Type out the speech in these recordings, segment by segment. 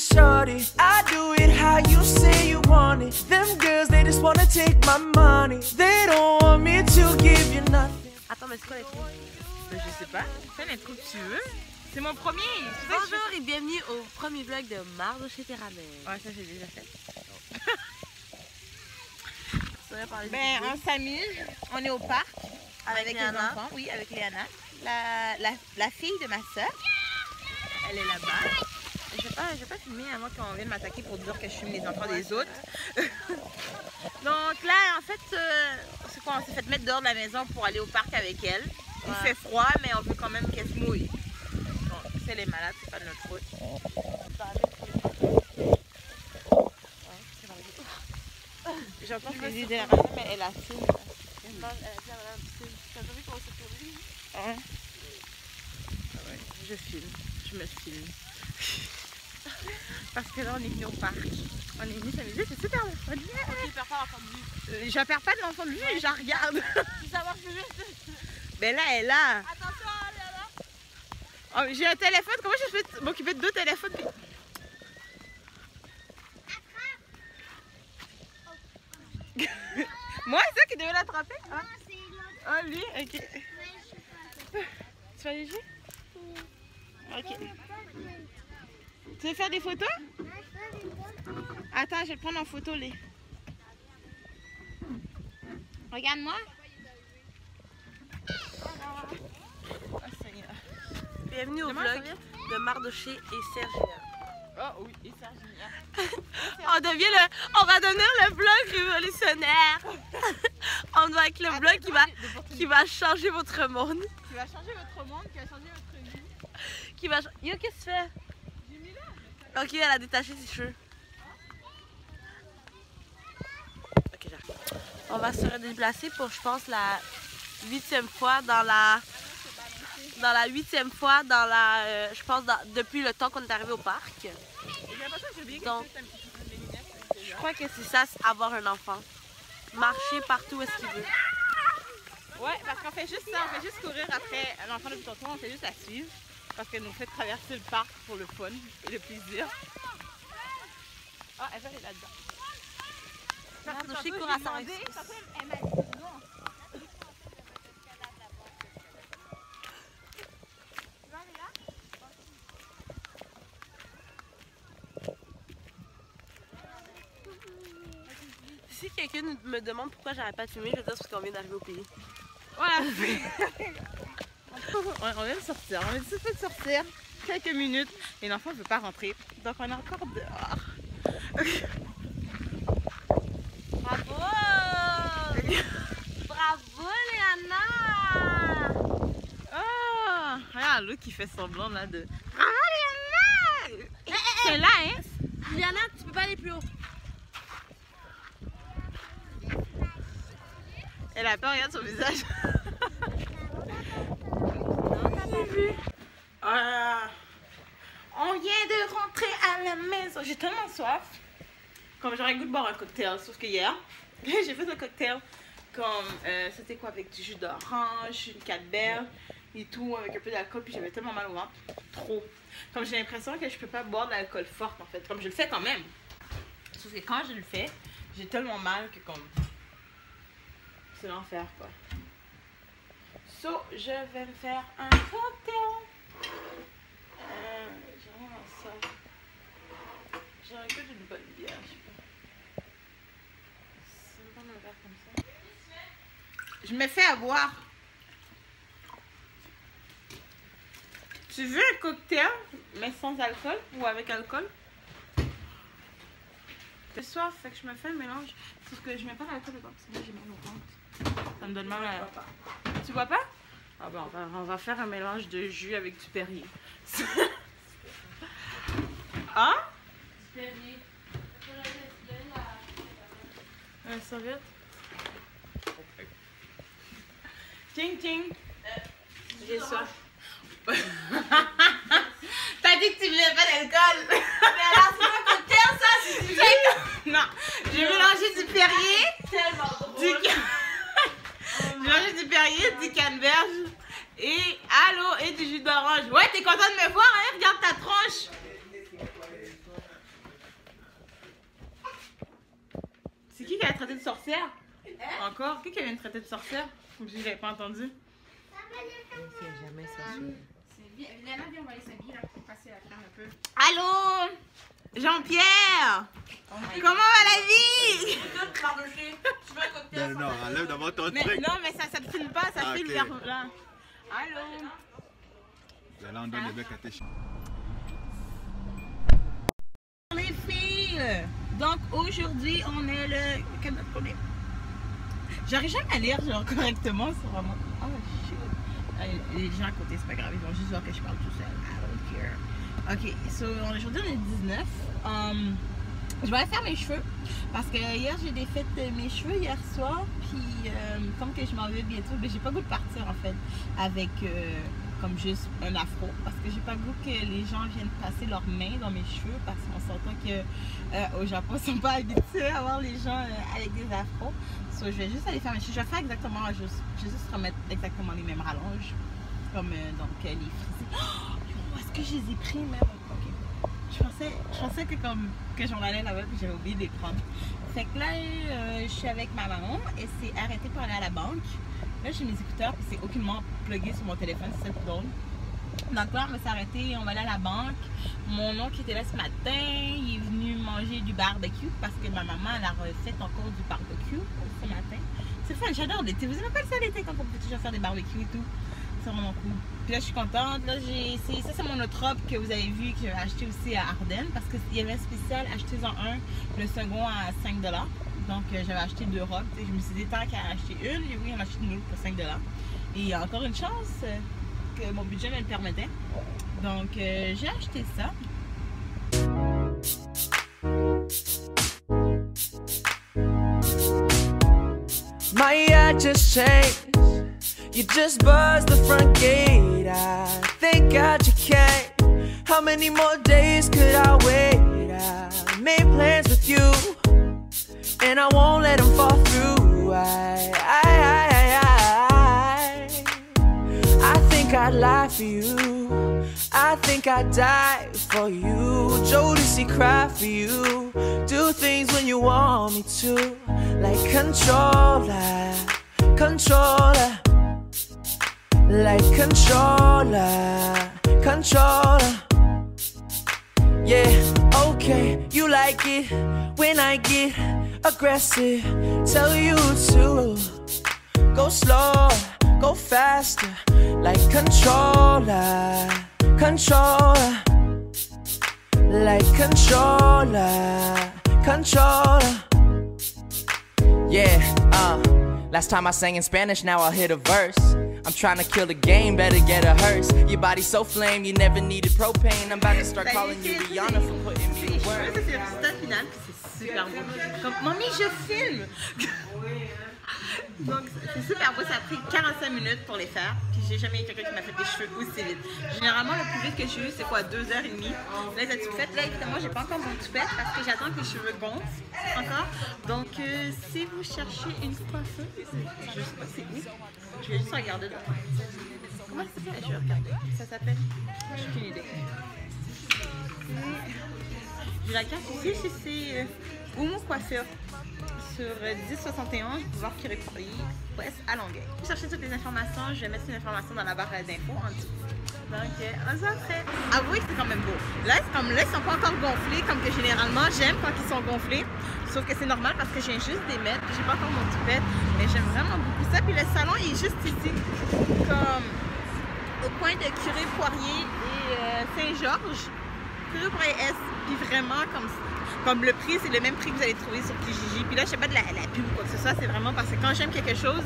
shorty. I do it how you say you want it. Them girls, they just wanna take my money. They don't want me to give you nothing. Attends, mais c'est quoi l'intro? Je sais pas. Fais l'intro que tu veux. C'est mon premier. Bonjour et bienvenue au premier vlog de Marde chez Terramel. Ouais, ça j'ai déjà fait. Ben, on s'amuse. On est au parc avec les Léana. enfants. Oui, avec Léana. La fille de ma soeur. Elle est là-bas. Je vais pas filmer avant qu'on vienne m'attaquer pour dire que je filme les enfants des autres. Donc là, en fait, c'est quoi? On s'est fait mettre dehors de la maison pour aller au parc avec elle. Il fait froid, mais on veut quand même qu'elle se mouille. Donc, si elle est malade, c'est pas de notre faute. J'entends que les idées à la main, mais elle a fini. Ouais. Je filme, je me filme. Parce que là on est venu au parc. On est venu s'amuser, c'est super le fun. Je perds pas de l'enfant de vue, je la regarde. Ben là elle est là. Attention, là. Oh, j'ai un téléphone, comment je peux m'occuper de deux téléphones? Moi c'est ça qui devait l'attraper? Ah, oh, lui, ok. Tu vas aller jouer? Ok. Tu veux faire des photos? Attends, je vais te prendre en photo, les. Regarde-moi. Oh, Seigneur. Bienvenue au Demain, vlog ça vient? de Mardoché et Sergina. Oh oui, et Sergina. On va devenir le vlog révolutionnaire. On va être le vlog qui va changer votre monde. Qui va changer votre monde, qui va changer votre vie. Yo, qu'est-ce que tu fais? Ok, elle a détaché ses cheveux. Ok, j'arrive. On va se redéplacer pour, je pense, la 8e fois je pense, depuis le temps qu'on est arrivé au parc. Donc, je crois que c'est ça, c'est avoir un enfant. Marcher partout où est-ce qu'il veut. Ouais, parce qu'on fait juste ça, on fait juste courir après l'enfant de tonton, on fait juste la suivre. Parce qu'elle nous fait traverser le parc pour le fun et le plaisir. Ah, elle va aller là-dedans. Mardoché court à sa Si quelqu'un me demande pourquoi j'arrête pas de filmer, je vais dire parce qu'on vient d'arriver au pays. Voilà. On vient de sortir, on vient juste de sortir quelques minutes et l'enfant ne veut pas rentrer. Donc on est encore dehors. Bravo! Bravo, Léana! Oh, regarde l'autre qui fait semblant là de... Bravo Léana! C'est là, hein? Léana, tu peux pas aller plus haut. Elle a peur, regarde son visage. On vient de rentrer à la maison. J'ai tellement soif. Comme j'aurais le goût de boire un cocktail. Sauf que hier, j'ai fait un cocktail comme c'était quoi, avec du jus d'orange, une canneberge et tout, avec un peu d'alcool. Puis j'avais tellement mal au ventre. Trop. Comme j'ai l'impression que je peux pas boire de l'alcool fort en fait. Comme je le fais quand même. Sauf que quand je le fais, j'ai tellement mal que comme... c'est l'enfer quoi. So, je vais me faire un cocktail. J'ai vraiment ça. J'aurais que d'une bonne bière, je sais pas. C'est même pas un verre comme ça. Je me fais à boire. Tu veux un cocktail, mais sans alcool ou avec alcool? J'ai soif, fait que je me fais un mélange. Sauf que je mets pas d'alcool dedans parce que moi j'ai mal au ventre. Ça me donne mal à... Tu bois pas? Ah ben on va faire un mélange de jus avec du Perrier. Hein? Du Perrier. Un serviette? Ting ting. J'ai soif. T'as dit que tu voulais pas d'alcool. Mais alors, c'est pas un cocktail, ça, c'est du Non, j'ai mélangé du Perrier. tellement drôle. J'ai mélangé du Perrier, du canneberge et allô et du jus d'orange. Ouais, t'es content de me voir, hein? Regarde ta tronche. l'a traité de sorcière? Encore? Qui vient de traiter de sorcière? Comme si je l'avais pas entendu. C'est jamais sorcière. Viens, on va aller s'habiller là pour passer la crème un peu. Allô? Jean-Pierre! Comment va la vie? Tu veux un cocktail? Non, enlève d'abord ton Mais, truc. non, mais ça te filme pas, ça filme ok. vers là. Allô? Là, on donne le bec à tes chiens. Les filles! Donc aujourd'hui, on est le. Quelle date qu'on est? J'arrive jamais à lire genre correctement, c'est vraiment. Oh shit! Les gens à côté, c'est pas grave, ils vont juste voir que je parle tout seul. I don't care. Ok, so aujourd'hui on est le 19. Je vais aller faire mes cheveux parce que hier j'ai défait mes cheveux hier soir. Puis comme que je m'en vais bientôt, mais j'ai pas le goût de partir en fait avec comme juste un afro parce que j'ai pas le goût que les gens viennent passer leurs mains dans mes cheveux parce qu'on s'entend que au Japon ils sont pas habitués à voir les gens avec des afros. So, je vais juste aller faire mes cheveux. Je vais faire exactement, je vais juste remettre exactement les mêmes rallonges comme donc les frisés. Oh, où est-ce que je les ai pris même? Ok. Je pensais que j'en allais là-bas puis j'avais oublié de les prendre. Fait que là, je suis avec ma maman et c'est arrêté pour aller à la banque. Là, j'ai mes écouteurs puis c'est aucunement plugué sur mon téléphone, c'est ça qui drôle. Donc là, on va s'arrêter, on va aller à la banque. Mon oncle qui était là ce matin, il est venu manger du barbecue parce que ma maman, elle a refait encore du barbecue ce matin. C'est fun, j'adore l'été. Vous aimez pas ça l'été quand on peut toujours faire des barbecues et tout? C'est vraiment cool. Puis là, je suis contente. Là, ça, c'est mon autre robe que vous avez vu que j'ai acheté aussi à Ardennes parce qu'il y avait un spécial, achetez-en un, le second à 5 $. Donc, j'avais acheté 2 robes. Je me suis dit, tant qu'à acheter une, et oui, on a acheté une autre pour 5 $. Et il y a encore une chance que mon budget me le permettait. Donc, j'ai acheté ça. My eye just changed. You just buzzed the front gate. I thank God you came. How many more days could I wait? I made plans with you, and I won't let them fall through. I think I'd lie for you. I think I'd die for you. Jodeci cry for you. Do things when you want me to, like controller, controller. Like controller, controller. Yeah, okay, you like it when I get aggressive. Tell you to go slow, go faster. Like controller, controller. Like controller, controller. Yeah, last time I sang in Spanish, now I'll hit a verse. I'm trying to kill the game, better get a hearse. Your body's so flame, you never needed propane. I'm about to start calling you Rihanna for putting me to work. C'est le résultat final, c'est super beau. Comme, mamie, je filme! Donc, c'est super beau, ça a pris 45 minutes pour les faire. Puis j'ai jamais eu quelqu'un qui m'a fait des cheveux aussi vite. Généralement, le plus vite que j'ai eu, c'est quoi, 2h30. Là, la toupette, là, évidemment, j'ai pas encore mon toupette parce que j'attends que les cheveux gonflent encore. Donc, si vous cherchez une coiffeuse, je sais pas c'est où. Je vais juste regarder là. Comment ça s'appelle? Je vais regarder. Ça s'appelle? J'ai aucune idée. J'ai la carte ici, c'est Oumu Coiffure. Sur 1061, boulevard Curie Ouest à Longueuil. Pour chercher toutes les informations, je vais mettre une information dans la barre d'infos en dessous. Donc, on s'en fait. Avouez que c'est quand même beau. Là, c'est comme là, ils sont pas encore gonflés, comme que généralement, j'aime quand ils sont gonflés. Sauf que c'est normal parce que j'ai juste des mètres, j'ai pas encore mon toupette, mais j'aime vraiment beaucoup ça. Puis le salon, il est juste ici, comme au coin de Curé Poirier et Saint-Georges. Curé Poirier Est, puis vraiment comme le prix, c'est le même prix que vous allez trouver sur Kijiji. Puis là, je sais pas de la pub ou quoi que ce soit, c'est vraiment parce que quand j'aime quelque chose,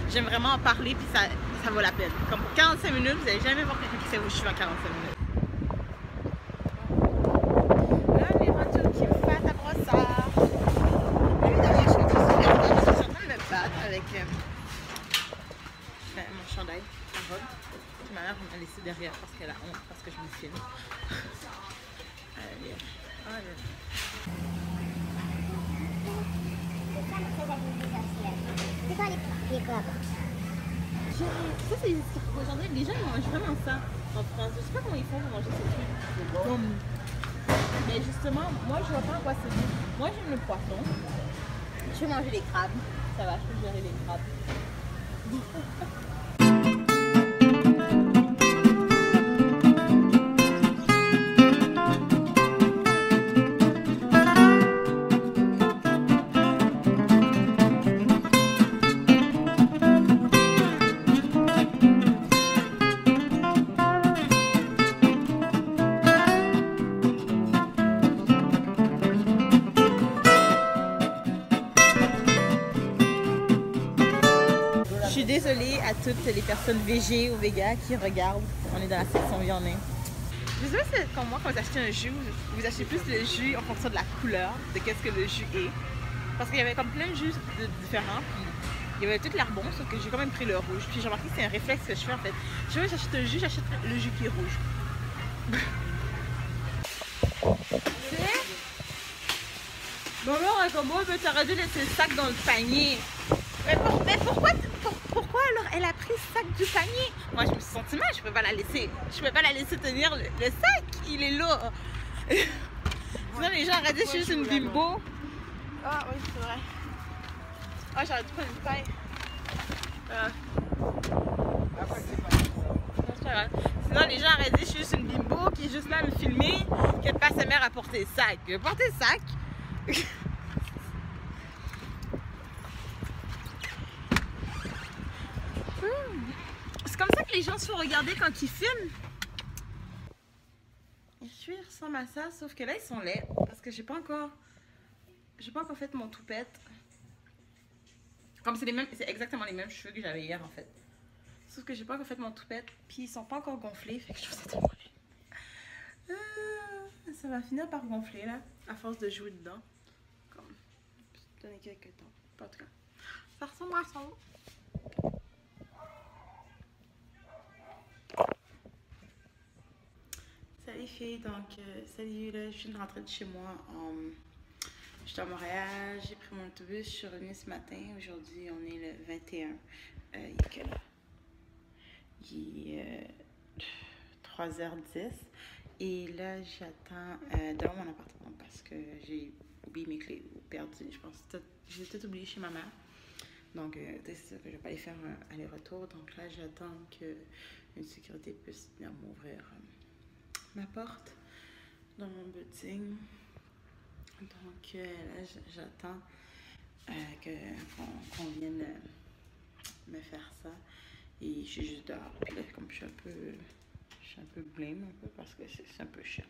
j'aime vraiment en parler, puis ça vaut la peine. Comme pour 45 minutes, vous n'allez jamais voir quelqu'un qui fait vos cheveux en 45 minutes. Là, on est rendu au Kim Fat à Brossard. Évidemment, je suis en train de me battre avec mon chandail, ma robe. Puis ma mère m'a laissé derrière parce qu'elle a honte, parce que je me filme. Allez. C'est quoi les clubs? Ça, c'est aujourd'hui, les gens ils mangent vraiment ça en France. Je sais pas comment ils font pour manger ces trucs. Comme... Mais justement, moi je vois pas à quoi c'est bon. Moi j'aime le poisson. Je vais manger les crabes. Ça va, je peux gérer les crabes. Je suis désolée à toutes les personnes végé ou véganes qui regardent. On est dans la section viande. Je sais pas si c'est comme moi, quand vous achetez un jus, vous achetez plus le jus en fonction de la couleur, de qu'est-ce que le jus est. Parce qu'il y avait comme plein de jus différents, puis il y avait toute l'arbon, sauf que j'ai quand même pris le rouge. Puis j'ai remarqué que c'est un réflexe que je fais en fait. Si jamais j'achète un jus, j'achète le jus qui est rouge. Bon, alors, comme moi, t'aurais dû laisser le sac dans le panier. Mais pourquoi alors elle a pris le sac du panier? Moi je me suis sentie mal, je peux pas la laisser. Je peux pas la laisser tenir le sac, il est là. Sinon les gens auraient dit je suis juste une bimbo. Ah oui c'est vrai. Ah j'aurais dû prendre une paille. Sinon les gens auraient dit je suis juste une bimbo qui est juste là à me filmer, qui passe sa mère à porter le sac. Porter le sac. C'est comme ça que les gens se font regarder quand ils filment. Les cheveux ressemblent à ça, sauf que là ils sont laids parce que j'ai pas encore fait mon toupette. Comme c'est exactement les mêmes cheveux que j'avais hier en fait. Sauf que j'ai pas encore fait mon toupette, puis ils sont pas encore gonflés, fait que je trouve ça tellement laid. Ça va finir par gonfler là, à force de jouer dedans. Comme, donner quelques temps. Pas en tout cas. Ça ressemble à ça. Salut filles, donc salut, là je viens de rentrer de chez moi. J'étais à Montréal, j'ai pris mon autobus, je suis revenue ce matin. Aujourd'hui on est le 21. Il est quelle heure? Il est 3h10. Et là j'attends dans mon appartement parce que j'ai oublié mes clés ou perdu. Je pense que j'ai tout oublié chez ma mère. Donc c'est ça que je vais pas aller faire un aller-retour. Donc là j'attends qu'une sécurité puisse venir m'ouvrir ma porte dans mon building. Donc là j'attends qu'on vienne me faire ça et je suis juste dehors. Puis là comme je suis un peu blême un peu parce que c'est un peu cher,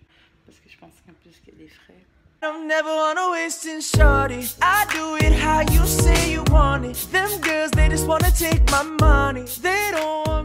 parce que je pense qu'en plus qu'il y a des frais. I'm never wanna waste it, shorty. I do it how you say you want it. Them girls, they just wanna take my money. They don't want